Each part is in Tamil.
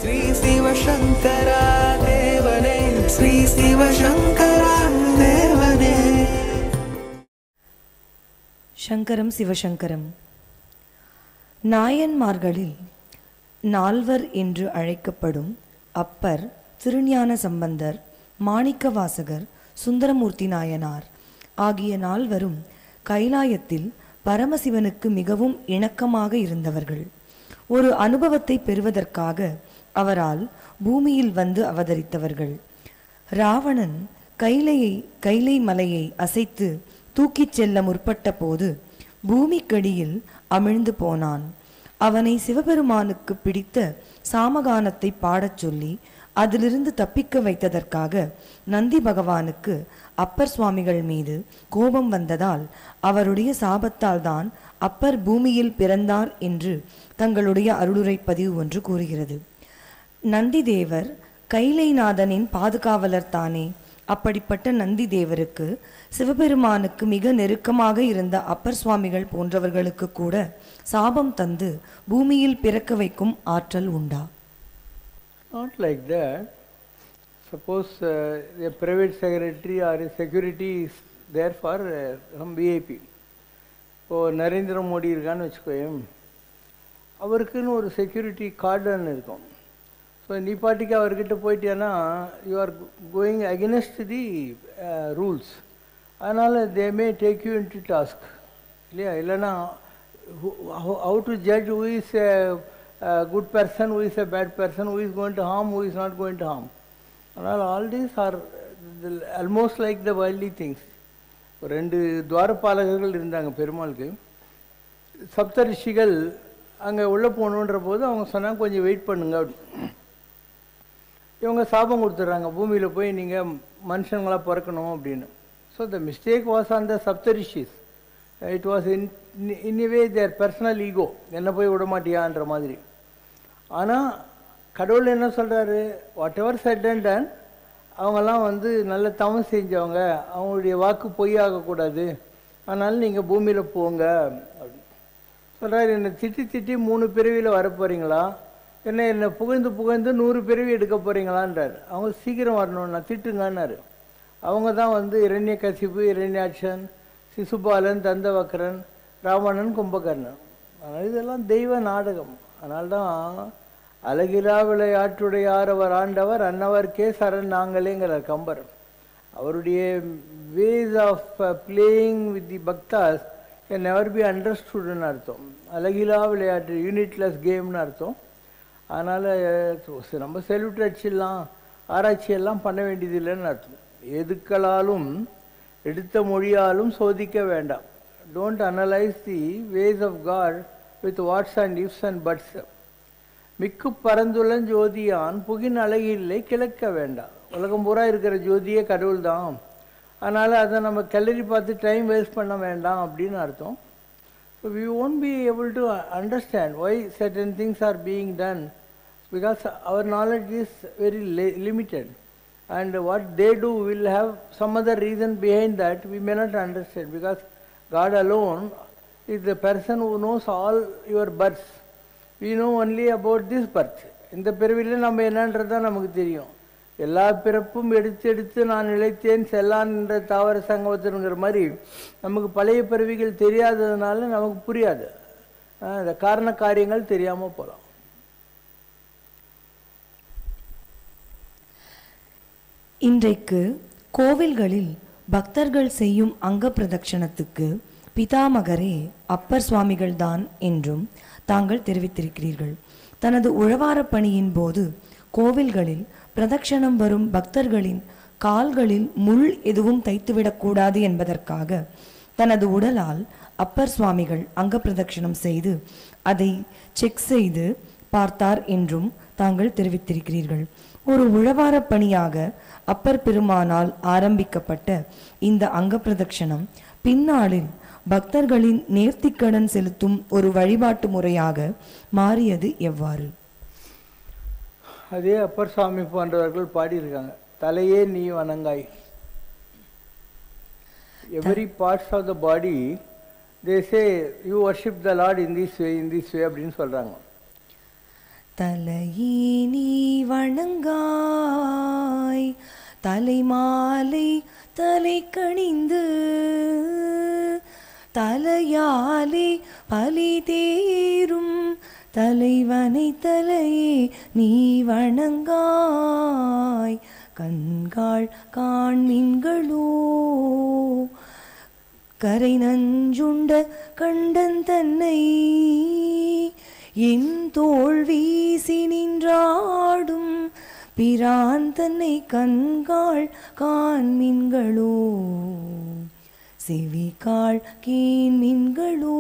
ஸ்ரீ சிவசங்கரா தேவனே, ஸ்ரீ சிவசங்கரா தேவனே. சங்கரம் சிவசங்கரம். நாயன்மார்களில் நால்வர் என்று அழைக்கப்படும் அப்பர், திருஞான சம்பந்தர், மாணிக்கவாசகர், சுந்தரமூர்த்தி நாயனார் ஆகிய நால்வரும் கைலாயத்தில் பரமசிவனுக்கு மிகவும் இணக்கமாக இருந்தவர்கள். ஒரு அனுபவத்தை பெறுவதற்காக அவரால் பூமியில் வந்து அவதரித்தவர்கள். ராவணன் கைலை மலையை அசைத்து தூக்கிச் செல்ல முற்பட்ட போது பூமிக்கடியில் அமிழ்ந்து போனான். அவனை சிவபெருமானுக்கு பிடித்த சாமகானத்தை பாடச் சொல்லி அதிலிருந்து தப்பிக்க வைத்ததற்காக நந்தி பகவானுக்கு அப்பர் சுவாமிகள் மீது கோபம் வந்ததால் அவருடைய சாபத்தால் தான் அப்பர் பூமியில் பிறந்தார் என்று தங்களுடைய அருளுரை பதிவு ஒன்று கூறுகிறது. நந்தி தேவர் கைலைநாதனின் பாதுகாவலர் தானே. அப்படிப்பட்ட நந்தி தேவருக்கு சிவபெருமானுக்கு மிக நெருக்கமாக இருந்த அப்பர் சுவாமிகள் போன்றவர்களுக்கு கூட சாபம் தந்து பூமியில் பிறக்க வைக்கும் ஆற்றல் உண்டா? Not like that. Suppose a private secretary or a security is there for some VIP. இப்போ நரேந்திர மோடி இருக்கான்னு வச்சுக்கோயேன், அவருக்குன்னு ஒரு செக்யூரிட்டி கார்டுன்னு இருக்கும். ஸோ நீ பாட்டிக்கு அவர்கிட்ட போயிட்டேன்னா you are going against the rules. அதனால் they may take you into task இல்லையா? இல்லைன்னா how to judge who is a good person, who is a bad person, who is going to harm, who is not going to harm. அதனால் all these are almost like the worldly things. ஒரு 2 துவாரபாலகர்கள் இருந்தாங்க பெருமாளுக்கு. சப்த ரிஷிகள் அங்கே உள்ளே போகணுன்ற போது அவங்க சொன்னாங்க கொஞ்சம் வெயிட் பண்ணுங்க அப்படி. இவங்க சாபம் கொடுத்துட்றாங்க, பூமியில் போய் நீங்கள் மனுஷங்களாக பிறக்கணும் அப்படின்னு. So the mistake was on the Saptarishis. It was in a way their personal ego, என்ன போய் விட மாட்டியான்ற மாதிரி. ஆனால் கடவுள் என்ன சொல்கிறாரு, whatever said and done, அவங்கெல்லாம் வந்து நல்ல தவம் செஞ்சவங்க, அவங்களுடைய வாக்கு பொய்யாகக்கூடாது, அதனால் நீங்கள் பூமியில் போங்க அப்படின்னு சொல்கிறாரு. என்னை திட்டி 3 பிறவியில் வர போகிறீங்களா, என்னை புகழ்ந்து 100 பிறவி எடுக்க போகிறீங்களான்றார். அவங்க சீக்கிரம் வரணும்னா திட்டுங்கன்னாரு. அவங்க தான் வந்து இரண்யகசிபு, இரண்யாட்சன், சிசுபாலன், தந்தவக்கரன், ராவணன், கும்பகர்ணன். அதனால் இதெல்லாம் தெய்வ நாடகம். அதனால்தான் அழகிலா விளையாட்டுடையார் அவர் ஆண்டவர், அன்னவர்க்கே சரண் நாங்களேங்கிறார் கம்பர். அவருடைய ways of playing with the bhaktas can never be அண்டர்ஸ்டுட்னு அர்த்தம். அழகிலா விளையாட்டு, யூனிட்லெஸ் கேம்னு அர்த்தம். அதனால் நம்ம செல்யூட் அடிச்சிடலாம், ஆராய்ச்சியெல்லாம் பண்ண வேண்டியது இல்லைன்னு அர்த்தம். எதுக்களாலும் எடுத்த மொழியாலும் சோதிக்க வேண்டாம். Don't analyse the ways of God with whats and ifs and buts. மிக்கு பரந்துள்ளன் ஜோதியான் புகின் அழகில்லை கிழக்க வேண்டாம். உலகம் பூரா இருக்கிற ஜோதியே கடவுள் தான். அதனால் அதை நம்ம கிளறி பார்த்து டைம் வேஸ்ட் பண்ண வேண்டாம் அப்படின்னு அர்த்தம். So we won't be able to understand why certain things are being done, because our knowledge is very limited, and what they do will have some other reason behind that we may not understand, because God alone is the person who knows all your births. We know only about this birth. இந்த பிறவியில் நம்ம என்னன்றதான் நமக்கு தெரியும். எல்லா பிறப்பும் எடுத்து நான் நிலைத்தேன் செல்லான் என்ற தாவர சங்கவத்தினுங்கிற மாதிரி நமக்கு பழைய பிறவிகள் தெரியாததுனால நமக்கு புரியாது. இந்த காரண காரியங்கள் தெரியாமல் போகலாம். இன்றைக்கு கோவில்களில் பக்தர்கள் செய்யும் அங்க பிரதட்சணத்துக்கு பிதாமகரே அப்பர் சுவாமிகள் தான் என்றும் தாங்கள் தெரிவித்திருக்கிறீர்கள். தனது உழவார பணியின் போது கோவில்களில் பிரதட்சணம் வரும் பக்தர்களின் கால்களில் முள் எதுவும் தைத்துவிடக்கூடாது என்பதற்காக தனது உடலால் அப்பர் சுவாமிகள் அங்க பிரதட்சணம் செய்து அதை செக் செய்து பார்த்தார் என்றும் தாங்கள் தெரிவித்திருக்கிறீர்கள். ஒரு உழவார பணியாக அப்பர் பெருமானால் ஆரம்பிக்கப்பட்ட இந்த அங்க பிரதட்சணம் பின்னாளில் பக்தர்களின் நேர்த்திக்கடன் செலுத்தும் ஒரு வழிபாட்டு முறையாக மாறியது எவ்வாறு? அதே அப்பர் சுவாமி போன்றவர்கள் பாடியிருக்காங்க, தலையே நீ வணங்காய். Every parts of the body they say you worship the Lord in this way அப்படின்னு சொல்றாங்க. தலையே நீ வணங்காய். தலைமாலை தலை கணிந்து தலையாலே பலி தேரும் தலைவனை தலையே நீ வணங்காய். கண்காள் காண்மீன்களோ கரை நஞ்சுண்ட கண்டன் தன்னை என் தோள் வீசி நின்றாடும் பிரான் தன்னை கண்காள் காண்மீன்களோ செவிகாள் கேண்மீன்களோ.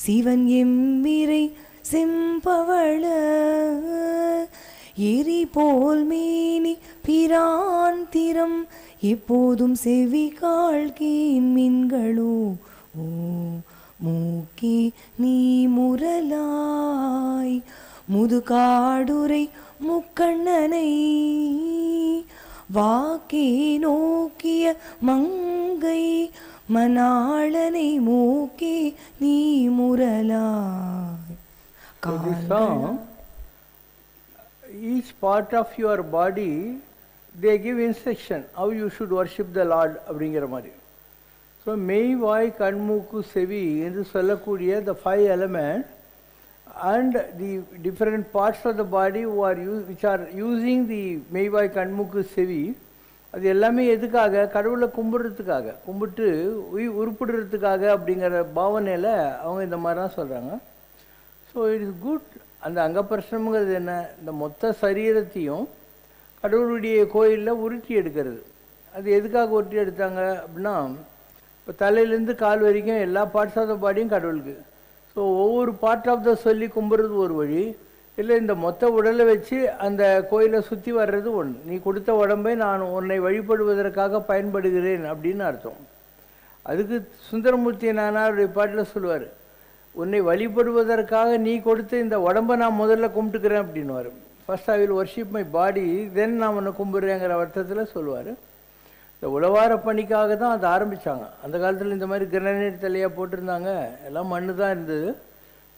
சிவன் எம்மிரை செம்பவள எரி போல் மேனி பிரான் திறம் எப்போதும் செவிகாள் கேண்மீன்களோ. ஓ மூக்கே நீ முரலாய் முதுகாடுரை முக்கண்ணனை வாக்கே நோக்கிய மங்கை மணாளனை மூக்கே நீ முரலாய். Each part of your body they give instruction how you should worship the Lord அப்படிங்கிற மாதிரி. ஸோ மெய் வாய் கண்மூக்கு செவி என்று சொல்லக்கூடிய the 5 elements and the different parts of the body which are using the மெய் வாய் கண்மூக்கு செவி, அது எல்லாமே எதுக்காக? கடவுளை கும்பிட்றதுக்காக, கும்பிட்டு உருப்பிடுறதுக்காக அப்படிங்கிற பாவனையில் அவங்க இந்த மாதிரிலாம் சொல்கிறாங்க. So it is good. அந்த அங்கப்பிரசனம்ங்கிறது என்ன? இந்த மொத்த சரீரத்தையும் கடவுளுடைய கோயிலில் உருட்டி எடுக்கிறது. அது எதுக்காக உருட்டி எடுத்தாங்க அப்படின்னா, இப்போ தலையிலேருந்து கால் வரைக்கும் எல்லா பார்ட்ஸ் ஆஃப் த பாடியும் கடவுளுக்கு. ஸோ ஒவ்வொரு பார்ட் ஆஃப் த சொல்லி கும்பிட்றது ஒரு வழி, இல்லை இந்த மொத்த உடலை வச்சு அந்த கோயிலை சுற்றி வர்றது ஒன்று. நீ கொடுத்த உடம்பை நான் உன்னை வழிபடுவதற்காக பயன்படுகிறேன் அப்படின்னு அர்த்தம். அதுக்கு சுந்தரமூர்த்தி நானாருடைய பாட்டில் சொல்லுவார், உன்னை வழிபடுவதற்காக நீ கொடுத்த இந்த உடம்பை நான் முதல்ல கும்பிட்டுக்கிறேன் அப்படின்னுவார். First I will worship my body, then நான் உன்னை கும்பிட்றேங்கிற அர்த்தத்தில் சொல்லுவார். இந்த உழவார பணிக்காக தான் அதை ஆரம்பித்தாங்க. அந்த காலத்தில் இந்த மாதிரி கிரனைட் தலையாக போட்டிருந்தாங்க, எல்லாம் மண்ணு தான் இருந்தது.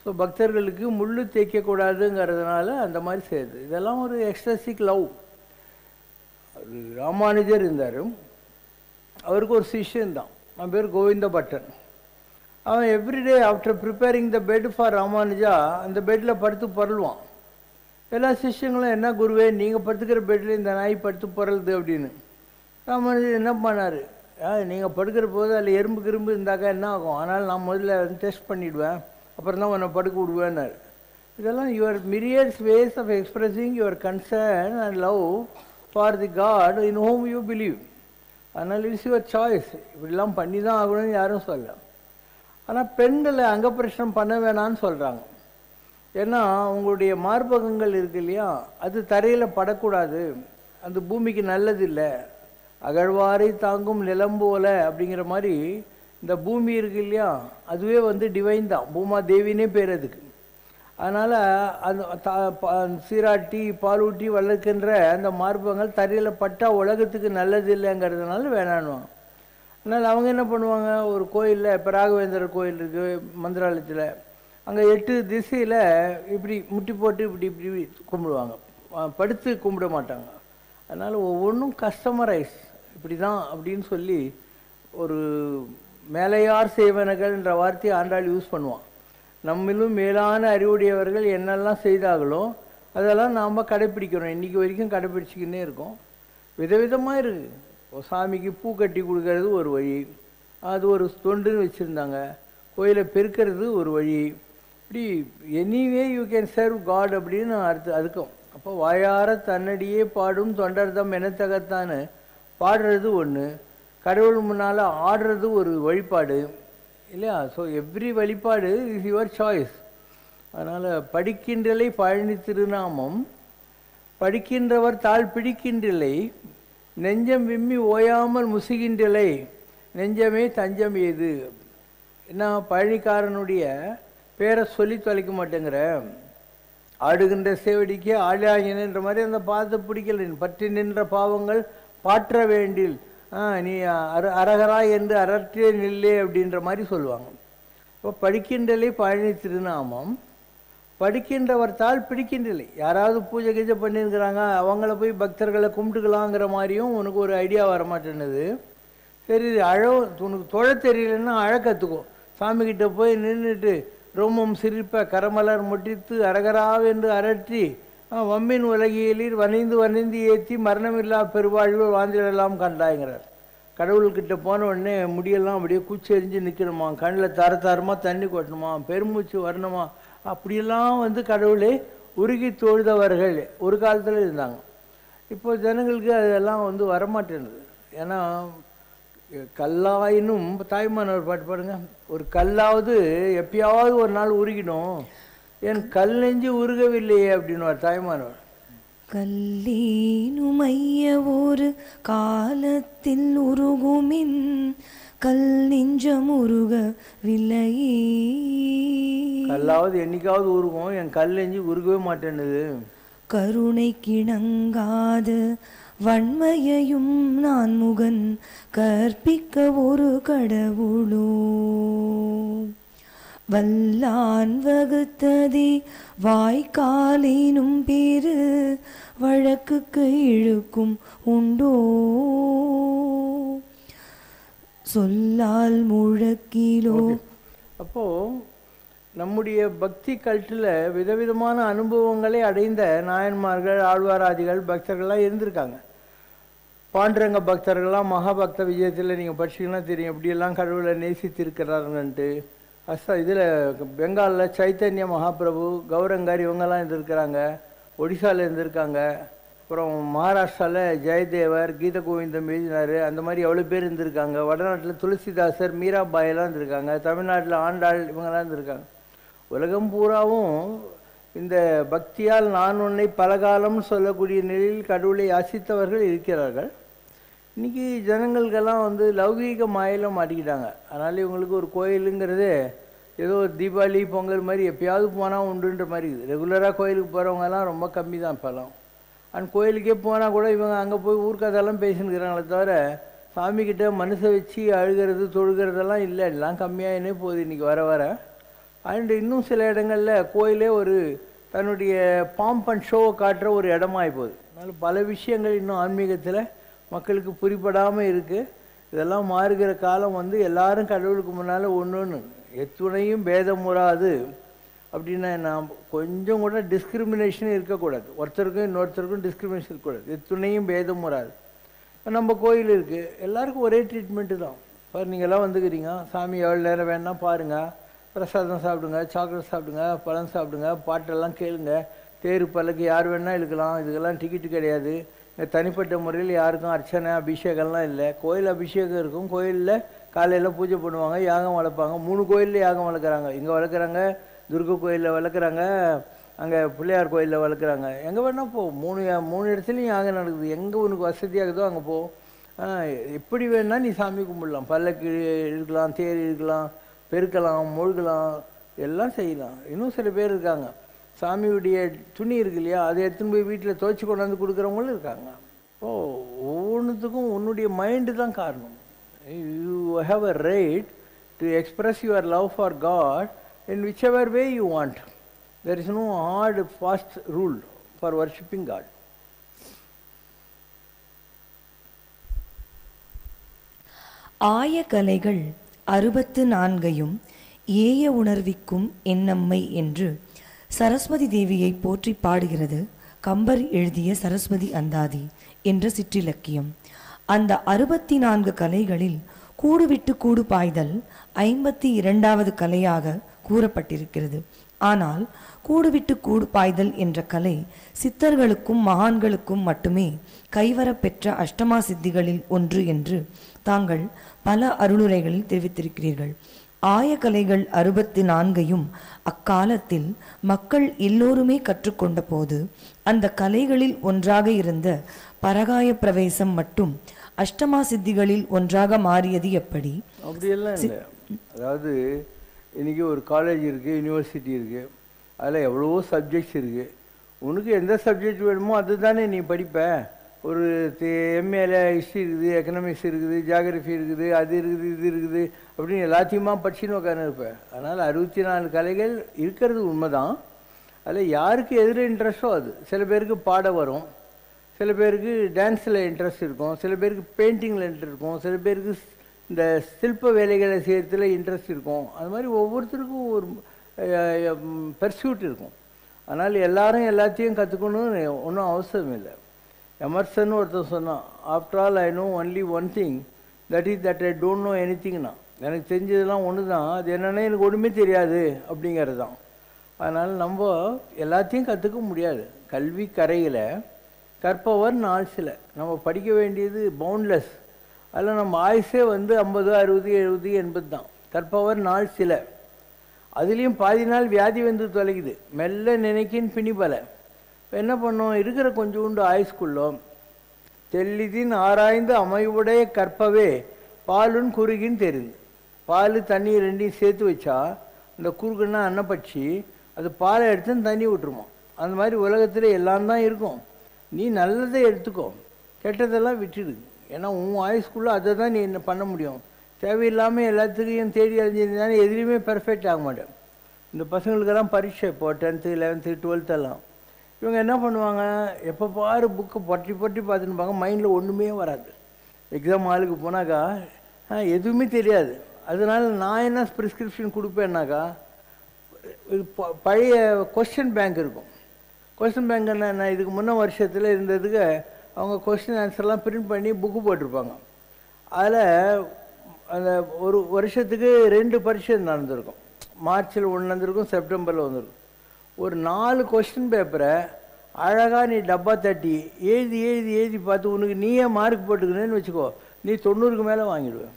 ஸோ பக்தர்களுக்கு முள் தேய்க்கக்கூடாதுங்கிறதுனால அந்த மாதிரி செய்யுது. இதெல்லாம் ஒரு எக்ஸ்டசிக் லவ். ராமானுஜர் இருந்தார், அவருக்கு ஒரு சிஷ்யன் தான், அவன் பேர் கோவிந்த பட்டன். அவன் everyday after preparing the bed for Ramanuja அந்த பெட்டில் படுத்து பொருள்வான். எல்லா சிஷ்யங்களும், என்ன குருவே நீங்கள் படுத்துக்கிற பெட்டில் இந்த நாய் படுத்து பொருளுது அப்படின்னு. ராமானுஜர் என்ன பண்ணார், நீங்கள் படுக்கிற போது அதில் எறும்பு கிரும்பு இருந்தாக்கா என்ன ஆகும், ஆனால் நான் முதல்ல டெஸ்ட் பண்ணிவிடுவேன், அப்புறம் தான் உன்னை படுக்க விடுவேன்னாரு. இதெல்லாம் your myriad ways of expressing your concern and love for the God in whom you believe. அதனால் இட்ஸ் யுவர் சாய்ஸ். இப்படிலாம் பண்ணி தான் ஆகணும்னு யாரும் சொல்ல. ஆனால் பெண்களை அங்கப்பிரசனம் பண்ண வேணான்னு சொல்கிறாங்க. ஏன்னா உங்களுடைய மார்பகங்கள் இருக்கு இல்லையா, அது தரையில் படக்கூடாது, அந்த பூமிக்கு நல்லதில்லை. அகழ்வாரை தாங்கும் நிலம்போல அப்படிங்கிற மாதிரி இந்த பூமி இருக்கு இல்லையா, அதுவே வந்து டிவைன் தான், பூமா தேவினே பேர் அதுக்கு. அதனால் அந்த சீராட்டி பாலூட்டி வளர்க்கின்ற அந்த மார்பகங்கள் தரையில் பட்டால் உலகத்துக்கு நல்லது இல்லைங்கிறதுனால வேணான்னுவாங்க. அதனால் அவங்க என்ன பண்ணுவாங்க, ஒரு கோயிலில் இப்போ ராகவேந்திரர் கோயில் இருக்குது மந்திராலயத்தில், அங்கே 8 திசையில் இப்படி முட்டி போட்டு இப்படி இப்படி கும்பிடுவாங்க, படுத்து கும்பிட மாட்டாங்க. அதனால் ஒவ்வொன்றும் கஸ்டமரைஸ் இப்படி தான் அப்படின்னு சொல்லி ஒரு மேலையார் செய்வனகள்ன்ற வார்த்தையை ஆண்டாள் யூஸ் பண்ணுவான். நம்மளும் மேலான அறிவுடையவர்கள் என்னெல்லாம் செய்தாங்களோ அதெல்லாம் நாம் கடைப்பிடிக்கிறோம், இன்றைக்கி வரைக்கும் கடைப்பிடிச்சிக்கின்னே இருக்கோம். விதவிதமாக இருக்குது. சாமிக்கு பூ கட்டி கொடுக்கறது ஒரு வழி, அது ஒரு தொண்டுன்னு வச்சுருந்தாங்க. கோயிலை பெருக்கிறது ஒரு வழி. இப்படி anyway you can serve God அப்படின்னு அதுக்கும். அப்போ வாயார தன்னடியே பாடும் தொண்டர்தம் எனத்தகத்தான்னு பாடுறது ஒன்று, கடவுள் முன்னால் ஆடுறது ஒரு வழிபாடு இல்லையா. ஸோ எவ்ரி வழிபாடு இஸ் யுவர் சாய்ஸ். அதனால் படிக்கின்றலை பழனி திருநாமம் படிக்கின்றவர் தாழ் பிடிக்கின்றலை நெஞ்சம் விம்மி ஓயாமல் முசுகின்றலை நெஞ்சமே தஞ்சம் ஏது. என்ன பழனிக்காரனுடைய பேரை சொல்லி தொலைக்க மாட்டேங்கிற, ஆடுகின்ற சேவடிக்கு ஆளாகினன்ற மாதிரி அந்த பாதத்தை பிடிக்கல, பற்றி நின்ற பாவங்கள் பாற்ற வேண்டில், நீ அரகரா என்று அரற்றே நில்லே அப்படின்ற மாதிரி சொல்லுவாங்க. இப்போ படிக்கின்றலை பழனி திருநாமம் படிக்கின்றவர்த்தால் பிடிக்கின்றில்லை. யாராவது பூஜை கீஜை பண்ணியிருக்கிறாங்க, அவங்கள போய் பக்தர்களை கும்பிட்டுக்கலாங்கிற மாதிரியும் உனக்கு ஒரு ஐடியா வரமாட்டேன்னுது. சரி, உனக்கு தொழ தெரியலன்னா அழ கற்றுக்கோ. சாமிக்கிட்ட போய் நின்றுட்டு ரோமம் சிரிப்ப கரமலர் முட்டித்து அரகராவென்று அரற்றி வம்மின் உலகியலில் வனைந்து வனைந்து ஏற்றி மரணமில்லா பெருவாழ்வு வாழ்ந்திடலாம் கண்டாய்ங்கிறார். கடவுள்கிட்ட போன உடனே முடியெல்லாம் அப்படியே குச்சி எரிஞ்சு நிற்கணுமா, கண்ணில் தாரமாக தண்ணி கொட்டணுமா, பெருமூச்சு வரணுமா, அப்படியெல்லாம் கடவுளை உருகி தொழுதவர்கள் ஒரு காலத்தில் இருந்தாங்க. இப்போ ஜனங்களுக்கு அதெல்லாம் வரமாட்டேன்னுது. ஏன்னா கல்லாயினும் தாய்மானவர் பாட்டு பாடுங்க, ஒரு கல்லாவது எப்பயாவது ஒரு நாள் உருகிடும், என் கல் நெஞ்சு உருகவில்லையே அப்படின்னு தாய்மானவர். கல்லேனுமைய ஒரு காலத்தில் உருகுமின் கல் நெஞ்சம் உருகவில்லையே. கல்லாவது என்னைக்காவது உருகும், என் கல் நெஞ்சு உருகவே மாட்டேன்னுது. கருணை கிணங்காத வன்மையையும் நான் முகன் கற்பிக்க ஒரு கடவுளோ வல்லான் வகுத்ததே வாய்க்காலினும் பேரு வழக்குக்கு இழுக்கும் உண்டோ சொல்லால் முழக்கிலோ. அப்போ நம்முடைய பக்தி கல்ட்டில் விதவிதமான அனுபவங்களை அடைந்த நாயன்மார்கள், ஆழ்வாராதிகள், பக்தர்கள்லாம் இருந்திருக்காங்க. பாண்டுரங்க பக்தர்கள்லாம் மகாபக்த விஜயத்தில் நீங்கள் படிச்சிங்கன்னா தெரியும், எப்படியெல்லாம் கடவுளை நேசித்திருக்கிறாருங்கன்ட்டு. இதில் பெங்காலில் சைத்தன்ய மகாபிரபு, கௌரங்கர் இவங்கெல்லாம் இருந்திருக்கிறாங்க. ஒடிசாவில் இருந்திருக்காங்க. அப்புறம் மகாராஷ்டிராவில் ஜெயதேவர், கீத கோவிந்தம் எழுதினார். அந்த மாதிரி எவ்வளோ பேர் இருந்திருக்காங்க. வடநாட்டில் துளசிதாசர், மீராபாயெல்லாம் இருந்திருக்காங்க. தமிழ்நாட்டில் ஆண்டாள் இவங்கெல்லாம் இருந்திருக்காங்க. உலகம் பூராவும் இந்த பக்தியால் நான் உன்னை பலகாலம்னு சொல்லக்கூடிய நிலையில் கடவுளை யாசித்தவர்கள் இருக்கிறார்கள். இன்றைக்கி ஜனங்களுக்கெல்லாம் லௌகீக மாயில மாட்டிக்கிட்டாங்க. அதனால் இவங்களுக்கு ஒரு கோயிலுங்கிறது ஏதோ தீபாவளி பொங்கல் மாதிரி எப்பயாவது போனால் உண்டுன்ற மாதிரி இருக்குது. ரெகுலராக கோயிலுக்கு போகிறவங்கெல்லாம் ரொம்ப கம்மி தான் இப்போலாம். அந்த கோயிலுக்கே போனால் கூட இவங்க அங்கே போய் ஊர்க்கதெல்லாம் பேசினுக்கிறாங்களே தவிர சாமிக்கிட்ட மனசை வச்சு அழுகிறது தொழுகிறதெல்லாம் இல்லை. எல்லாம் கம்மியாகினே போகுது இன்றைக்கி வர வர. அண்ட் இன்னும் சில இடங்களில் கோயிலே ஒரு தன்னுடைய பாம்ப் அண்ட் ஷோவை காட்டுற ஒரு இடமாகி போகுது. அதனால் பல விஷயங்கள் இன்னும் ஆன்மீகத்தில் மக்களுக்கு புரிப்படாமல் இருக்குது. இதெல்லாம் மாறுகிற காலம் எல்லாரும் கடவுளுக்கு முன்னால் ஒன்று எத்துணையும் பேதமுறாது அப்படின்னா நாம் கொஞ்சம் கூட டிஸ்கிரிமினேஷன் இருக்கக்கூடாது. ஒருத்தருக்கும் இன்னொருத்தருக்கும் டிஸ்கிரிமினேஷன் இருக்கக்கூடாது. எத்துணையும் பேதம் வராது. இப்போ நம்ம கோயில் இருக்குது, எல்லாருக்கும் ஒரே ட்ரீட்மெண்ட்டு தான். இப்போ நீங்கள்லாம் வந்துக்கிறீங்க, சாமி எவ்வளோ நேரம் வேணால் பாருங்கள், பிரசாதம் சாப்பிடுங்க, சாக்லேட் சாப்பிடுங்க, பழம் சாப்பிடுங்க, பாட்டெல்லாம் கேளுங்க, தேர் பல்லக்கு யார் வேணால் இழுக்கலாம், இதுக்கெல்லாம் டிக்கெட்டு கிடையாது. தனிப்பட்ட முறையில் யாருக்கும் அர்ச்சனை அபிஷேகம்லாம் இல்லை. கோயில் அபிஷேகம் இருக்கும். கோயிலில் காலையில் பூஜை பண்ணுவாங்க, யாகம் வளர்ப்பாங்க. 3 கோயிலில் யாகம் வளர்க்குறாங்க. இங்கே வளர்க்குறாங்க, துர்கை கோயிலில் வளர்க்குறாங்க, அங்கே பிள்ளையார் கோயிலில் வளர்க்குறாங்க. எங்கே வேணால் போ, 3 இடத்துலையும் யாகம் நடக்குது. எங்கே உனக்கு வசதியாகுதோ அங்கே போ. எப்படி வேணால் நீ சாமி கும்பிடலாம். பல்லக்கு இருக்கலாம், தேர் இருக்கலாம், பெருக்கலாம், முழுகலாம், எல்லாம் செய்யலாம். இன்னும் சில பேர் இருக்காங்க, சாமியுடைய துணி இருக்கு இல்லையா, அதை எடுத்துன்னு போய் வீட்டில் துவைச்சி கொண்டாந்து கொடுக்குறவங்களும் இருக்காங்க. ஒவ்வொன்றுத்துக்கும் உன்னுடைய மைண்டு தான் காரணம். You have a right to express your love for God in whichever way you want. There is no hard fast rule for worshipping God. ஆய கலைகள் 64ஐயும் ஏய உணர்விக்கும் என்னம்மை என்று சரஸ்வதி தேவியை போற்றி பாடுகிறது கம்பர் எழுதிய சரஸ்வதி அந்தாதி என்ற சிற்றிலக்கியம். அந்த 64 கலைகளில் கூடுவிட்டு கூடு பாய்தல் 52வது கலையாக கூறப்பட்டிருக்கிறது. ஆனால் கூடுவிட்டு கூடு பாய்தல் என்ற கலை சித்தர்களுக்கும் மகான்களுக்கும் மட்டுமே கைவரப்பெற்ற அஷ்டமா சித்திகளில் ஒன்று என்று தாங்கள் பல அருளுரைகளில் தெரிவித்திருக்கிறீர்கள். ஆயக்கலைகள் 64ஐயும் அக்காலத்தில் மக்கள் எல்லோருமே கற்றுக்கொண்ட போது அந்த கலைகளில் ஒன்றாக இருந்த பரகாய பிரவேசம் மட்டும் அஷ்டமா சித்திகளில் ஒன்றாக மாறியது எப்படி? அப்படியெல்லாம் இல்லை. அதாவது இன்றைக்கி ஒரு காலேஜ் இருக்குது, யூனிவர்சிட்டி இருக்குது, அதில் எவ்வளவோ சப்ஜெக்ட்ஸ் இருக்குது. உனக்கு எந்த சப்ஜெக்ட் வேணுமோ அது தானே நீ படிப்ப. ஒரு எம்ஏல ஹிஸ்ட்ரி இருக்குது, எக்கனாமிக்ஸ் இருக்குது, ஜியாகிரஃபி இருக்குது, அது இருக்குது, இது இருக்குது அப்படின்னு எல்லாத்தையுமா படிச்சுன்னு உட்காந்து இருப்பேன். அதனால் 64 கலைகள் இருக்கிறது உண்மைதான். அதில் யாருக்கு எதில் இன்ட்ரெஸ்ட்டோ அது. சில பேருக்கு பாட வரும், சில பேருக்கு டான்ஸில் இன்ட்ரெஸ்ட் இருக்கும், சில பேருக்கு பெயிண்டிங்கில் இன்ட்ரெஸ்ட் இருக்கும், சில பேருக்கு இந்த சிற்ப வேலைகளை செய்கிறதுல இன்ட்ரெஸ்ட் இருக்கும். அது மாதிரி ஒவ்வொருத்தருக்கும் ஒரு பர்சியூட் இருக்கும். அதனால் எல்லாரும் எல்லாத்தையும் கற்றுக்கணும்னு ஒன்றும் அவசியம் இல்லை. எமர்சன் ஒருத்தர் சொன்னான், after all I know only one thing, that is that I don't know any திங்னா. எனக்கு தெரிஞ்சதெல்லாம் ஒன்று தான், அது என்னென்னா எனக்கு ஒன்றுமே தெரியாது அப்படிங்கிறது தான். அதனால் நம்ம எல்லாத்தையும் கற்றுக்க முடியாது. கல்வி கரையில் கற்பவர் நாள் சில. நம்ம படிக்க வேண்டியது பவுண்ட்லெஸ். அதில் நம்ம ஆயுசே 50, 60, 70, 80 தான். கற்பவர் நாள் சில. அதுலேயும் பாதி நாள் வியாதி வந்து தொலைக்குது. மெல்ல நினைக்கின் பிணிபல. இப்போ என்ன பண்ணோம், இருக்கிற கொஞ்சோண்டு ஆயுஸ்குள்ளோ தெல்லிதின் ஆராய்ந்து அமைவுடைய கற்பவே பாலுன்னு குறுகின்னு தெரியுது. பால் தண்ணி ரெண்டையும் சேர்த்து வச்சா இந்த குறுகுன்னா அன்னப்பட்சி அது பாலை எடுத்து தண்ணி விட்டுருமா. அந்த மாதிரி உலகத்தில் எல்லாம் தான் இருக்கும். நீ நல்லதை எடுத்துக்கோ, கெட்டதெல்லாம் விட்டுடு. ஏன்னா உன் ஆயுஸ்குள்ளே அதை தான் நீ என்ன பண்ண முடியும். தேவையில்லாமல் எல்லாத்துக்கையும் தேடி அழிஞ்சிருந்தானே எதுலேயுமே பெர்ஃபெக்ட் ஆக மாட்டேன். இந்த பசங்களுக்கெல்லாம் பரீட்சை இப்போ 10th, 11th, 12th எல்லாம் இவங்க என்ன பண்ணுவாங்க, எப்போ பாரு புக்கை பொட்டி பொட்டி பார்த்துன்னு மைண்டில் ஒன்றுமே வராது. எக்ஸாம் ஹாலுக்கு போனாக்கா எதுவுமே தெரியாது. அதனால் நான் என்ன ப்ரிஸ்கிரிப்ஷன் கொடுப்பேன்னாக்கா, பழைய கொஸ்டின் பேங்க் இருக்கும். கொஸ்டின் பேங்க் என்ன, இதுக்கு முன்ன வருஷத்தில் இருந்ததுக்கு அவங்க கொஸ்டின் ஆன்சர்லாம் பிரிண்ட் பண்ணி புக்கு போட்டிருப்பாங்க. அதில் அந்த ஒரு வருஷத்துக்கு 2 பரீட்சை நடந்திருக்கும். மார்ச்சில் ஒன்று நடந்திருக்கும், செப்டம்பரில் வந்துருக்கும். ஒரு 4 கொஸ்டின் பேப்பரை அழகாக நீ டப்பா தட்டி எழுதி எழுதி எழுதி பார்த்து உனக்கு நீயே மார்க் போட்டுக்கணுன்னு வச்சுக்கோ, நீ 90க்கு மேலே வாங்கிடுவேன்.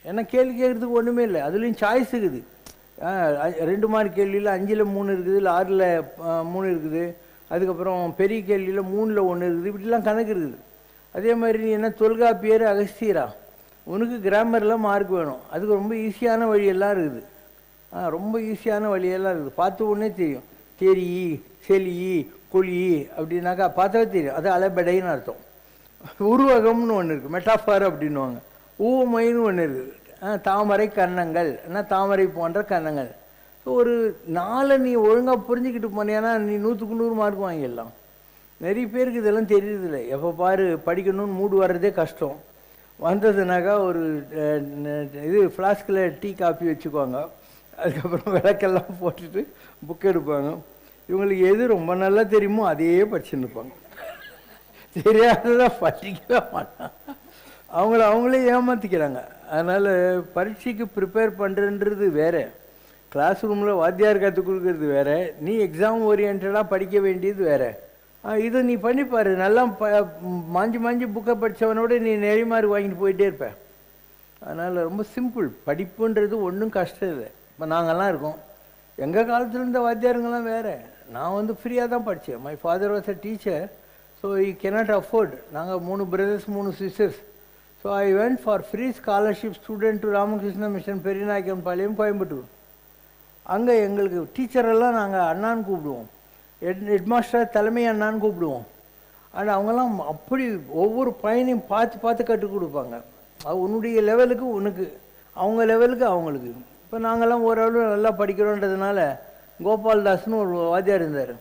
ஏன்னா கேள்வி கேட்குறதுக்கு ஒன்றுமே இல்லை. அதுலேயும் சாய்ஸ் இருக்குது. 2 மார்க் கேள்வியில் 5ல் 3 இருக்குது, இல்லை 6ல் 3 இருக்குது. அதுக்கப்புறம் பெரிய கேள்வியில் 3ல் 1 இருக்குது. இப்படிலாம் கணக்கு இருக்குது. அதே மாதிரி நீ என்ன தொல்காப்பியர் அகஸ்தியரா, உனக்கு கிராமரில் மார்க் வேணும். அதுக்கு ரொம்ப ஈஸியான வழியெல்லாம் இருக்குது. ரொம்ப ஈஸியான வழியெல்லாம் இருக்குது. பார்த்த உடனே தெரியும். தெரி, செலி, கொலி அப்படின்னாக்கா பார்த்தாவே தெரியும். அது அலைபடைன்னு அர்த்தம். உருவகம்னு ஒன்று இருக்குது, மெட்டாஃபார் அப்படின்வாங்க. ஊமைன்னு ஒன்று இருக்குது, தாமரை கன்னங்கள், தாமரை போன்ற கன்னங்கள். ஸோ ஒரு 4 நீ ஒழுங்காக புரிஞ்சுக்கிட்டு போனேன்னா நீ 100க்கு 100 மார்க் வாங்கிடலாம். நிறைய பேருக்கு இதெல்லாம் தெரியுதில்லை. எப்போ பாரு படிக்கணும்னு மூடு வர்றதே கஷ்டம். வந்ததுனாக்கா ஒரு இது ஃப்ளாஸ்கில் டீ காஃபி வச்சுக்குவாங்க. அதுக்கப்புறம் விளக்கெல்லாம் போட்டுட்டு புக் எடுப்பாங்க. இவங்களுக்கு எது ரொம்ப நல்லா தெரியுமோ அதையே படிச்சுன்னு இருப்பாங்க. தெரியாததான் படிக்கவே மாட்டாங்க. அவங்களே ஏமாற்றிக்கிறாங்க. அதனால் பரீட்சைக்கு ப்ரிப்பேர் பண்ணுறன்றது வேறு, கிளாஸ் ரூமில் வாத்தியார் கற்றுக் கொடுக்குறது வேறு, நீ எக்ஸாம் ஓரியன்டாக படிக்க வேண்டியது வேறு. இதை நீ பண்ணிப்பார். நல்லா மாஞ்சி மாஞ்சி புக்கை படித்தவனோட நீ நிறைய மார்க் வாங்கிட்டு போயிட்டே இருப்பேன். அதனால் ரொம்ப சிம்பிள். படிப்புன்றது ஒன்றும் கஷ்டம் இல்லை. இப்போ நாங்கள்லாம் இருக்கோம். எங்கள் காலத்தில் இருந்த வாத்தியாருங்கெல்லாம் வேறு. நான் ஃப்ரீயாக தான் படித்தேன். My father was a teacher, so I cannot afford. நாங்கள் 3 brothers 3 sisters. So I went for free scholarship student to Ramakrishna Mission Periyanaickenpalayam, Coimbatore. அங்கே எங்களுக்கு டீச்சரெல்லாம் நாங்கள் அண்ணான்னு கூப்பிடுவோம். ஹெட்மாஸ்டர் தலைமை அண்ணான்னு கூப்பிடுவோம். ஆனால் அவங்கெல்லாம் அப்படி ஒவ்வொரு பையனையும் பார்த்து பார்த்து கற்றுக் கொடுப்பாங்க. உன்னுடைய லெவலுக்கு உனக்கு, அவங்க லெவலுக்கு அவங்களுக்கு. இப்போ நாங்கள்லாம் ஓரளவு நல்லா படிக்கிறோன்றதுனால கோபால்தாஸ்னு ஒரு வாத்தியார் இருந்தார்.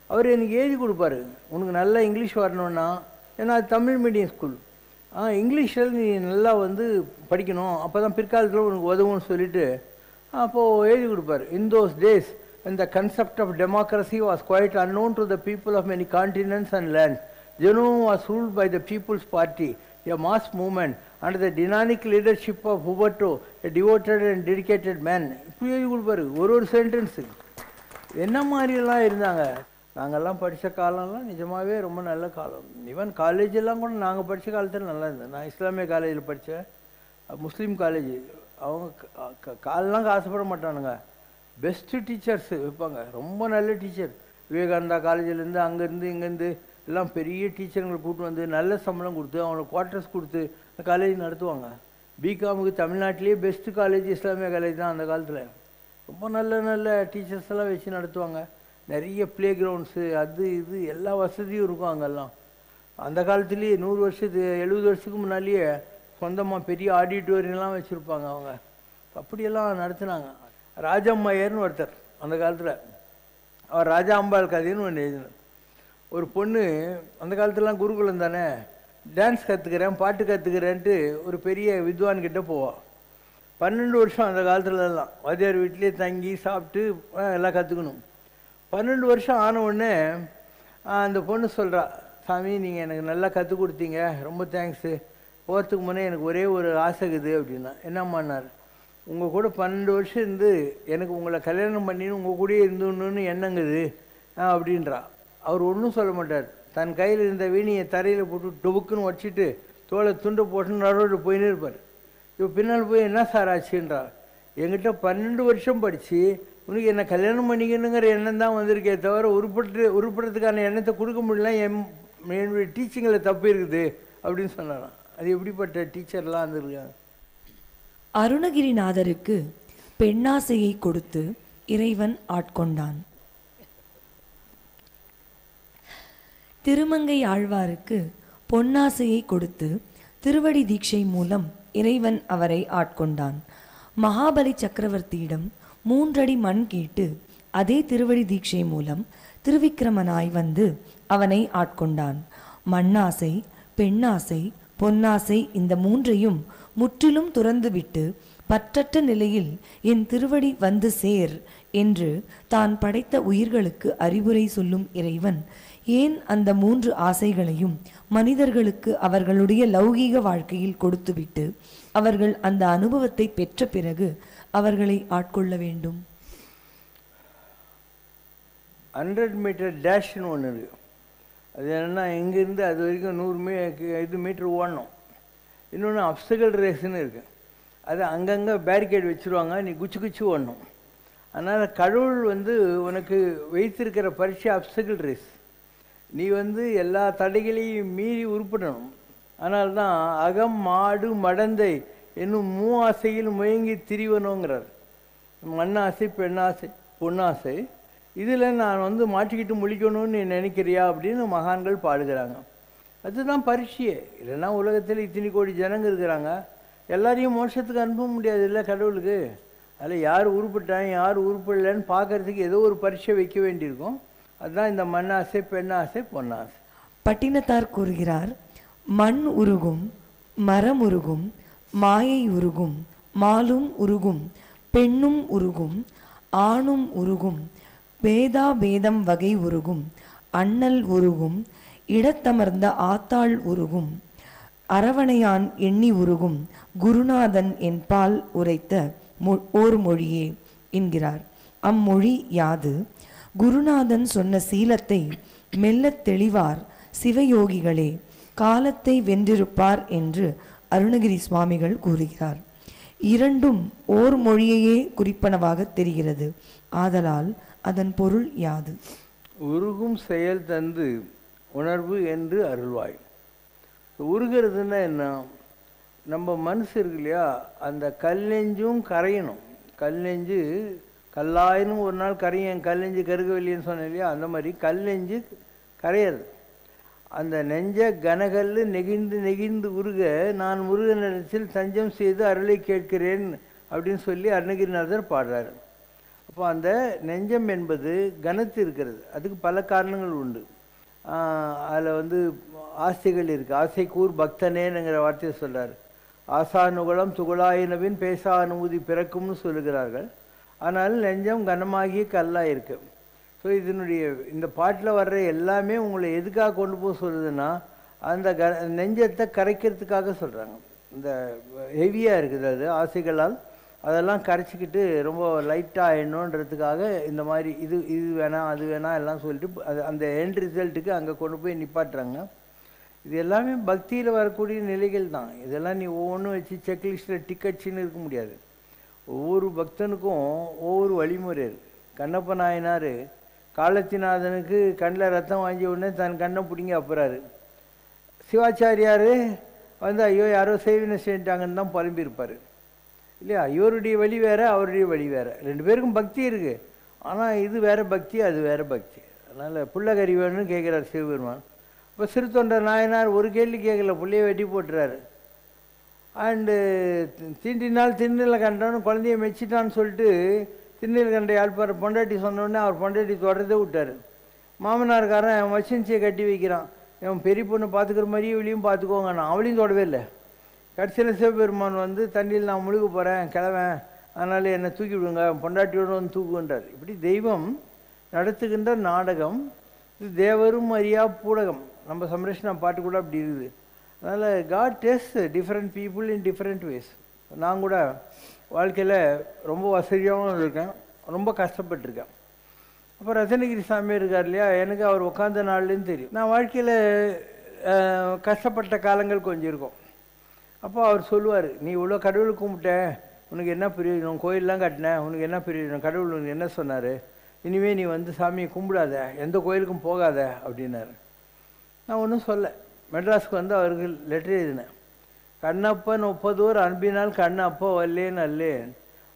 அவர் எனக்கு எழுதி கொடுப்பாரு, உனக்கு நல்லா இங்கிலீஷ் வரணுன்னா. ஏன்னா அது தமிழ் மீடியம் ஸ்கூல். இங்கிலீஷில் நீ நல்லா படிக்கணும், அப்போ தான் பிற்காலத்தில் உனக்கு உதவும்னு சொல்லிவிட்டு அப்போது எழுதி கொடுப்பார். In those days when the concept of democracy was quite unknown to the people of many continents and lands, Genoa was ruled by the People's Party, a mass movement under the dynamic leadership of Huberto, a devoted and dedicated man. இப்படி எழுதி கொடுப்பாரு ஒரு சென்டென்ஸு. என்ன மாதிரியெல்லாம் இருந்தாங்க. நாங்கள்லாம் படித்த காலம்லாம் நிஜமாகவே ரொம்ப நல்ல காலம். ஈவன் காலேஜெல்லாம் கூட நாங்கள் படித்த காலத்தில் நல்லா இருந்தேன். நான் இஸ்லாமிய காலேஜில் படித்தேன், முஸ்லீம் காலேஜ். அவங்க காலெலாம் காசுப்பட மாட்டானுங்க. பெஸ்ட்டு டீச்சர்ஸு வைப்பாங்க, ரொம்ப நல்ல டீச்சர். விவேகானந்தா காலேஜிலேருந்து அங்கேருந்து இங்கேருந்து எல்லாம் பெரிய டீச்சருங்களை கூப்பிட்டு நல்ல சம்பளம் கொடுத்து அவங்களுக்கு குவார்ட்டர்ஸ் கொடுத்து காலேஜ் நடத்துவாங்க. பிகாமுக்கு தமிழ்நாட்டிலேயே பெஸ்ட்டு காலேஜ் இஸ்லாமிய காலேஜ் தான் அந்த காலத்தில். ரொம்ப நல்ல நல்ல டீச்சர்ஸ் எல்லாம் வச்சு நடத்துவாங்க. நிறைய ப்ளே கிரவுண்ட்ஸு அது இது எல்லா வசதியும் இருக்கும் அங்கெல்லாம். அந்த காலத்துலேயே 100 வருஷத்துக்கு 70 வருஷத்துக்கு முன்னாலேயே சொந்தமாக பெரிய ஆடிட்டோரியம்லாம் வச்சுருப்பாங்க அவங்க. அப்படியெல்லாம் நடத்துனாங்க. ராஜம்மையர்னு ஒருத்தர் அந்த காலத்தில் அவர் ராஜாம்பாள் கதைன்னு ஒன்று எழுதினார். ஒரு பொண்ணு, அந்த காலத்துலலாம் குருகுலம் தானே, டான்ஸ் கற்றுக்கிறேன் பாட்டு கற்றுக்கிறேன்ட்டு ஒரு பெரிய வித்வான்கிட்ட போவாள். 12 வருஷம் அந்த காலத்துலலாம் வாத்தியார் வீட்டிலே தங்கி சாப்பிட்டு எல்லாம் கற்றுக்கணும். 12 வருஷம் ஆன உடனே அந்த பொண்ணு சொல்கிறா, சாமி நீங்கள் எனக்கு நல்லா கற்றுக் கொடுத்தீங்க, ரொம்ப தேங்க்ஸு, போகிறதுக்கு முன்னே எனக்கு ஒரே ஒரு ஆசைக்குது அப்படின்னா. என்னம்மான்னார், உங்கள் கூட 12 வருஷம் இருந்து எனக்கு உங்களை கல்யாணம் பண்ணின்னு உங்கள் கூடயே இருந்துன்னு எண்ணங்குது அப்படின்றா. அவர் ஒன்றும் சொல்ல மாட்டார். தன் கையில் இருந்த வீணியை தரையில் போட்டு டொபுக்குன்னு வச்சுட்டு தோலை துண்டை போட்டு நடுவோடு போயின்னு இருப்பார். இப்போ பின்னால் போய் என்ன சார் ஆச்சுன்றா. என்கிட்ட 12 வருஷம் படித்து உனக்கு என்னை கல்யாணம் பண்ணிக்கணுங்கிற எண்ணம் தான் வந்திருக்கே தவிர உருப்படுறதுக்கான எண்ணத்தை கொடுக்க முடியல, என்னுடைய டீச்சிங்கில் தப்பு இருக்குது அப்படின்னு சொன்னாராம். அது எப்படிப்பட்ட டீச்சர்லாம் இருந்திருக்காங்க. அருணகிரிநாதருக்கு பெண்ணாசையை கொடுத்து இறைவன் ஆட்கொண்டான். திருமங்கை ஆழ்வாருக்கு பொன்னாசையை கொடுத்து திருவடி தீட்சை மூலம் இறைவன் அவரை ஆட்கொண்டான். மகாபலி சக்கரவர்த்தியிடம் 3 அடி மண் கேட்டு அதே திருவடி தீட்சை மூலம் திருவிக்கிரமனாய் வந்து அவனை ஆட்கொண்டான். மண்ணாசை, பெண்ணாசை, பொன்னாசை இந்த 3ஐயும் முற்றிலும் துறந்துவிட்டு பற்றற்ற நிலையில் என் திருவடி வந்து சேர் என்று தான் படைத்த உயிர்களுக்கு அறிவுரை சொல்லும் இறைவன் ஏன் அந்த 3 ஆசைகளையும் மனிதர்களுக்கு அவர்களுடைய லௌகீக வாழ்க்கையில் கொடுத்துவிட்டு அவர்கள் அந்த அனுபவத்தை பெற்ற பிறகு அவர்களை ஆட்கொள்ள வேண்டும்? 100 மீட்டர் டேஷ்னு ஒன்று இருக்குது. அது என்னென்னா, இங்கேருந்து அது வரைக்கும் 100 மீட்டர் ஓடணும். இன்னொன்று அப்சகல் ரேஸ்ன்னு இருக்குது. அது அங்கங்கே பேரிகேட் வச்சுருவாங்க, நீ குச்சி ஓடணும். அதனால் கடவுள் வந்து உனக்கு வைத்திருக்கிற பரீட்சை அப்சகல் ரேஸ். நீ வந்து எல்லா தடைகளையும் மீறி உருப்படணும். அதனால்தான் அகம் மாடு மடந்தை என்னும் 3 ஆசையில் முயங்கி திரிவனுங்கிறார். மண்ணாசை, பெண்ணாசை, பொன்னாசை, இதில் நான் வந்து மாட்டிக்கிட்டு முழிக்கணும்னு நீ நினைக்கிறியா அப்படின்னு மகான்கள் பாடுகிறாங்க. அதுதான் பரீட்சையே. இல்லைன்னா உலகத்தில் இத்தனை கோடி ஜனங்க இருக்கிறாங்க, எல்லாரையும் மோட்சத்துக்கு அனுப்ப முடியாது இல்லை கடவுளுக்கு. அதில் யார் உருப்பிட்டான் யார் உருப்பிடலன்னு பார்க்கறதுக்கு ஏதோ ஒரு பரீட்சை வைக்க வேண்டியிருக்கும். அதுதான் இந்த மண்ணாசை, பெண்ணாசை, பொன்னாசை. பட்டினத்தார் கூறுகிறார், மண் உருகும், மரம் உருகும், மாயை உருகும், மாலும் உருகும், பெண்ணும் உருகும், ஆணும் உருகும், பேதா பேதம் வகை உருகும், அண்ணல் உருகும், இடத்தமர்ந்த ஆத்தாள் உருகும், அரவணையான் எண்ணி உருகும், குருநாதன் என்பால் உரைத்த ஓர் மொழியே என்கிறார். அம்மொழி யாது? குருநாதன் சொன்ன சீலத்தை மெல்லத் தெளிவார் சிவயோகிகளே, காலத்தை வென்றிருப்பார் என்று அருணகிரி சுவாமிகள் கூறுகிறார். இரண்டும் ஓர் மொழியையே குறிப்பனவாக தெரிகிறது. ஆதலால் அதன் பொருள் யாது? உருகும் செயல் தந்து உணர்வு என்று அருள்வாய். உருகிறதுன்னா என்ன? நம்ம மனசு இருக்கு இல்லையா, அந்த கல் நெஞ்சும் கரையணும். கல் நெஞ்சு கல்லாயினும் ஒரு நாள் கரையும், கல் நெஞ்சு கருகவில்லைன்னு சொன்னேன் இல்லையா, அந்த மாதிரி கல் நெஞ்சு கரையாது. அந்த நெஞ்ச கனகல் நெகிழ்ந்து நெகிழ்ந்து உருக நான் முருகனிடத்தில் தஞ்சம் செய்து அருளை கேட்கிறேன் அப்படின்னு சொல்லி அருணகிரிநாதர் பாடுறாரு. அப்போ அந்த நெஞ்சம் என்பது கனத்து இருக்கிறது. அதுக்கு பல காரணங்கள் உண்டு. அதில் வந்து ஆசைகள் இருக்குது. ஆசை கூர் பக்தனேனுங்கிற வார்த்தையை சொல்கிறார். ஆசானுகுலம் துகுளாயினவின் பேசா அனுமதி பிறக்கும்னு சொல்லுகிறார்கள். ஆனால் நெஞ்சம் கனமாகிய கல்லாக இருக்கு. ஸோ இதனுடைய இந்த பாட்டில் வர்ற எல்லாமே உங்களை எதுக்காக கொண்டு போக சொல்லுதுன்னா, அந்த நெஞ்சத்தை கரைக்கிறதுக்காக சொல்கிறாங்க. இந்த ஹெவியாக இருக்குது அது ஆசைகளால், அதெல்லாம் கரைச்சிக்கிட்டு ரொம்ப லைட்டாக ஆயிடணுன்றதுக்காக இந்த மாதிரி இது வேணாம் அது வேணாம் எல்லாம் சொல்லிட்டு அது அந்த எண்ட் ரிசல்ட்டுக்கு அங்கே கொண்டு போய் நிப்பாட்டுறாங்க. இது எல்லாமே பக்தியில் வரக்கூடிய நிலைகள் தான். இதெல்லாம் நீ ஒவ்வொன்றும் வச்சு செக்லிஸ்ட்டில் டிக்கெட்ஸ்ன்னு இருக்க முடியாது. ஒவ்வொரு பக்தனுக்கும் ஒவ்வொரு வழிமுறை இருக்குது. கண்ணப்ப நாயனார் காலத்திநாதனுக்கு கண்ணில் ரத்தம் வாங்கி உடனே தன் கண்ணை பிடிங்கி அப்புறாரு. சிவாச்சாரியார் வந்து ஐயோ யாரோ சேவினை செஞ்சிட்டாங்கன்னு தான் புலம்பியிருப்பார் இல்லையா. இவருடைய வழி வேறு, அவருடைய வழி வேறு. 2 பேருக்கும் பக்தி இருக்குது. ஆனால் இது வேறு பக்தி, அது வேறு பக்தி. அதனால் புள்ளகறி வேணும்னு கேட்குறாரு சிவபெருமான். இப்போ சிறுத்தொண்டர் நாயனார் ஒரு கேள்வி கேட்கல, புள்ளையை வெட்டி போட்டுறாரு. அண்டு தீண்டினால் திண்ணில் கண்டான்னு குழந்தைய மெச்சிட்டான்னு சொல்லிட்டு திருநீலகண்ட யாழ்ப்பார் பொண்டாட்டி சொன்னோடனே அவர் பொண்டாட்டி தொடர்றதே விட்டார். மாமனார்காரன் அவன் வசன்சியை கட்டி வைக்கிறான். அவன் பெரிய பொண்ணு பார்த்துக்கிற மாதிரியே இவளையும் பார்த்துக்கோங்க, நான் அவளையும் தொடவே இல்லை. கடைசியில் சிவபெருமான் வந்து தண்ணியில் நான் முழுக போகிறேன் கிழவன், அதனால் என்னை தூக்கி விடுங்க, பொண்டாட்டியோடு வந்து தூக்குன்றார். இப்படி தெய்வம் நடத்துகின்ற நாடகம் இது தேவரும் அறியா பூடகம். நம்ம சம்ரஷ்ணா பாட்டு கூட அப்படி இருக்குது. அதனால் God test different people in different ways. நான் கூட வாழ்க்கையில் ரொம்ப வசதியாகவும் இருக்கேன், ரொம்ப கஷ்டப்பட்டுருக்கேன். அப்போ ரத்னகிரி சாமி இருக்கார் இல்லையா, எனக்கு அவர் உட்காந்த நாள்லேருந்து தெரியும். நான் வாழ்க்கையில் கஷ்டப்பட்ட காலங்கள் கொஞ்சம் இருக்கும். அப்போ அவர் சொல்லுவார், நீ இவ்வளோ கடவுளை கும்பிட்ட, உனக்கு என்ன பிரயோஜனம், கோயிலெலாம் கட்டினேன், உனக்கு என்ன பிரயோஜனம், கடவுள் உனக்கு என்ன சொன்னார், இனிமேல் நீ வந்து சாமியை கும்பிடாத, எந்த கோயிலுக்கும் போகாத அப்படின்னாரு. நான் ஒன்றும் சொல்ல. மெட்ராஸுக்கு வந்து அவருக்கு லெட்டர் எழுதினேன். கண்ணப்பன் ஒப்பதோர் அன்பினால் கண்ணப்ப வல்லேன் அல்லேன்,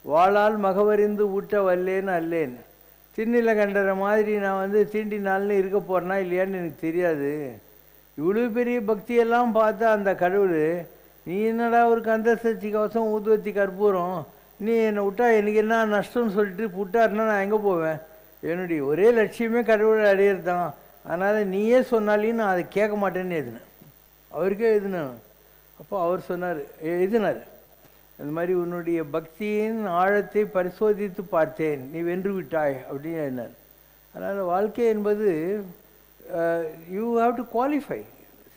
வாளால் மகவறிந்து ஊட்ட வல்லேன் அல்லேன். திருநீலகண்டர மாதிரி நான் வந்து தீண்டினால்னு இருக்க போகிறேன்னா இல்லையான்னு எனக்கு தெரியாது. இவ்வளோ பெரிய பக்தியெல்லாம் பார்த்தா அந்த கடவுள், நீ என்னடா ஒரு கந்தசஷ்டி கவசம் ஊதுவத்தி கற்பூரம், நீ என்னை விட்டா எனக்கு என்ன நஷ்டம்னு சொல்லிட்டு விட்டாருன்னா நான் எங்கே போவேன்? என்னுடைய ஒரே லட்சியமே கடவுளை அடையிறது தான், அதனால் நீயே சொன்னாலையும் நான் அதை கேட்க மாட்டேன்னு எழுதினேன். அவருக்கே எழுதினேன். அப்போ அவர் சொன்னார், எழுதினார், இந்த மாதிரி உன்னுடைய பக்தியின் ஆழத்தை பரிசோதித்து பார்த்தேன், நீ வென்று விட்டாய் அப்படின்னு எழுதினார். அதனால் வாழ்க்கை என்பது யூ ஹாவ் டு குவாலிஃபை.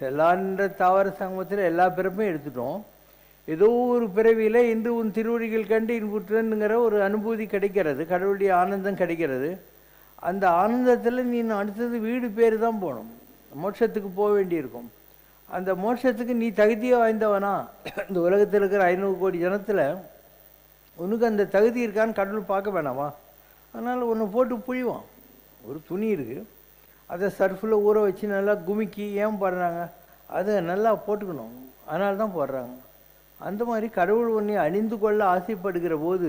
செல்லான்ற தாவர சங்கமத்தில் எல்லா பிறப்பும் எடுத்துட்டோம். ஏதோ ஒரு பிறவியில் இன்று உன் திருவடிகள் கண்டு இன்புற்றனுங்கிற ஒரு அனுபூதி கிடைக்கிறது, கடவுளுடைய ஆனந்தம் கிடைக்கிறது. அந்த ஆனந்தத்தில் நீ அடுத்தது வீடு பேர் தான் போகணும், மோட்சத்துக்கு போக வேண்டியிருக்கும். அந்த மோட்சத்துக்கு நீ தகுதியாக வாய்ந்தவனா? இந்த உலகத்தில் இருக்கிற 500 கோடி ஜனத்தில் உனக்கு அந்த தகுதி இருக்கான்னு கடவுள் பார்க்க வேணாமா? அதனால் ஒன்று போட்டு புழிவான். ஒரு துணி இருக்குது, அதை சர்ஃபில் ஊற வச்சு நல்லா குமிக்கி ஏன் போடுறாங்க? அதை நல்லா போட்டுக்கணும், அதனால தான் போடுறாங்க. அந்த மாதிரி கடவுள் ஒன்றை அணிந்து கொள்ள ஆசைப்படுகிற போது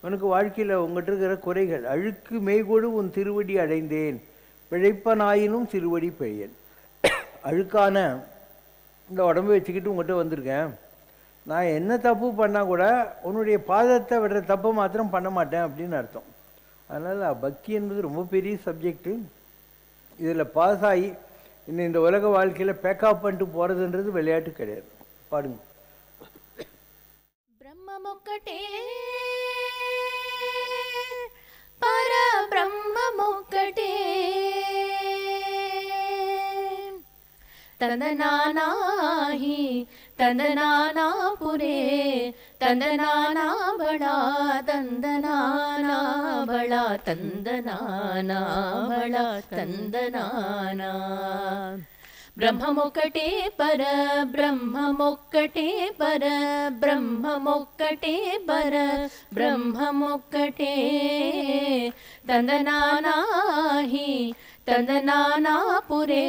உனக்கு வாழ்க்கையில் உங்கள்கிட்ட இருக்கிற குறைகள், அழுக்கு மெய்கொடு உன் திருவடி அடைந்தேன், பிழைப்பனாயினும் திருவடி பெயன். அழுக்கான இந்த உடம்பை வச்சுக்கிட்டு உங்கள்கிட்ட வந்திருக்கேன், நான் என்ன தப்பு பண்ணால் கூட உன்னுடைய பாதத்தை விடுற தப்பை மாத்திரம் பண்ண மாட்டேன் அப்படின்னு அர்த்தம். அதனால் பக்தி என்பது ரொம்ப பெரிய சப்ஜெக்டு. இதில் பாஸ் ஆகி இன்னும் இந்த உலக வாழ்க்கையில் பேக்கப் பண்ணிட்டு போகிறதுன்றது விளையாட்டு கிடையாது. பாடுங்க. பிரம்மமொக்கட்டே பர பிரம்மமொக்கட்டே தந்தனானாஹி தந்தனானா புரே தந்தனானா பளா தந்தனானா பளா தந்தனானா பளா தந்தனானா. బ్రహ్మమొక్కటే పర బ్రహ్మమొక్కటే పర బ్రహ్మమొక్కటే పర బ్రహ్మమొక్కటే తందనానాహి తందనానా పురే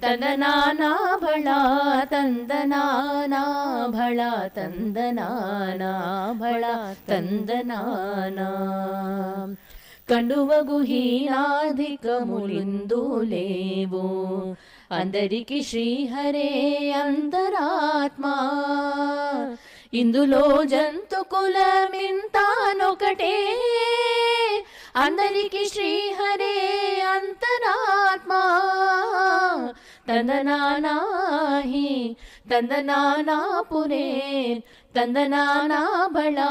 తందనానా భళా తందనానా భళా తందనానా భళా తందనానా. కండువగు హీనాధికములిందు లేవు అందరికి శ్రీహరే అంతరాత్మా. ఇందులో జంతు కులమింతానొకటే అందరికి శ్రీహరే అంతరాత్మా. తందనానాహి తందనానా పురే తందనానా బళా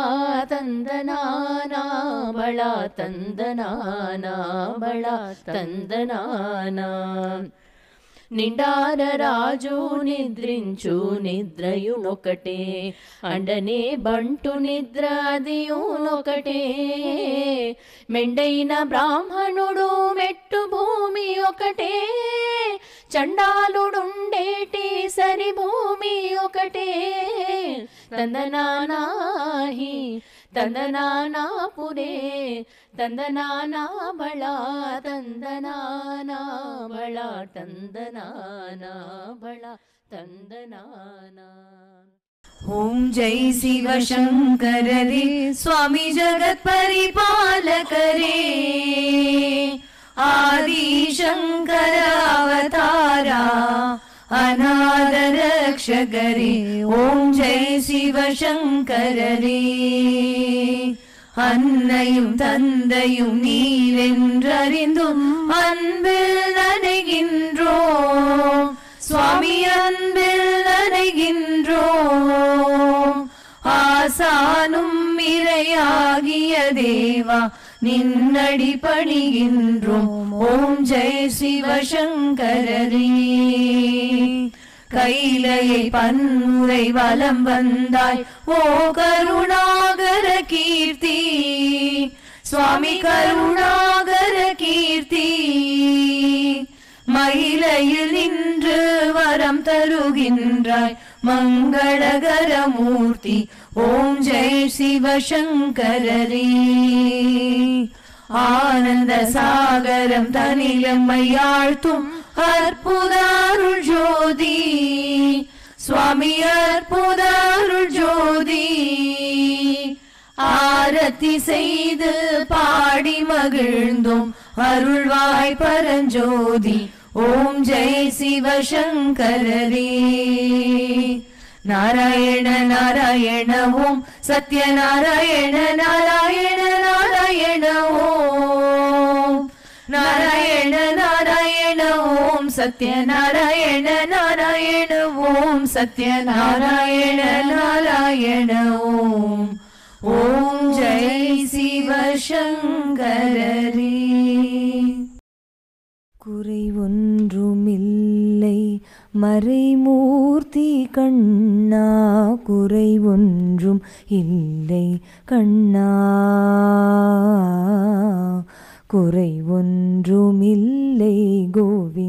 తందనానా బళా తందనానా బళా తందనానా. నిండార రాజు నిద్రించు నిద్రయునొకటే అండనే బంటు నిద్ర అదియునొకటే. మెండైన బ్రాహ్మణుడు మెట్టు భూమి ఒకటే చండాలుడుండేటి సరి భూమి ఒకటే. తందనానాహి తందనానా పురే తందనానా బళా తందనానా బళా తందనానా బళా తందనానా. ఓం జై శివ శంకర రే స్వామి జగత్ పరిపాలక రే ఆది శంకర అవతారా అనాథ రక్షక రే. ఓం జై శివ శంకర రే அன்னையும் தந்தையும் நீரென்றறிந்தும் அன்பில் நனைகின்றோம் சுவாமி, அன்பில் நனைகின்றோம். ஆசானும் இறையாகிய தேவா நின்னடி பணிகின்றோம். ஓம் ஜெய் சிவசங்கரரே. கைலையை பன்முறை வலம் வந்தாய் ஓ கருணாகர கீர்த்தி சுவாமி, கருணாகர கீர்த்தி. மயிலையில் நின்று வரம் தருகின்றாய் மங்களகர மூர்த்தி. ஓம் ஜெய் சிவசங்கரரே. ஆனந்த சாகரம் தனிலம்மையாழ்த்தும் அற்புத அருள் ஜோதி சுவாமி, அற்புத அருள் ஜோதி. ஆரத்தி செய்து பாடி மகிழ்ந்தோம் அருள்வாய் பரஞ்சோதி. ஓம் ஜெய் சிவசங்கரரே. நாராயண நாராயண ஓம் சத்யநாராயண நாராயண நாராயண ஓம் நாராயண நாராயண ஓம் சத்யநாராயண நாராயண ஓம் சத்யநாராயண நாராயண ஓம். ஓம் ஜெய் சிவசங்கரரே. குறை ஒன்றுமில்லை மறைமூர்த்தி கண்ணா, குறை ஒன்றும் இல்லை கண்ணா, குறை ஒன்றுமில்லை கோவிந்தா.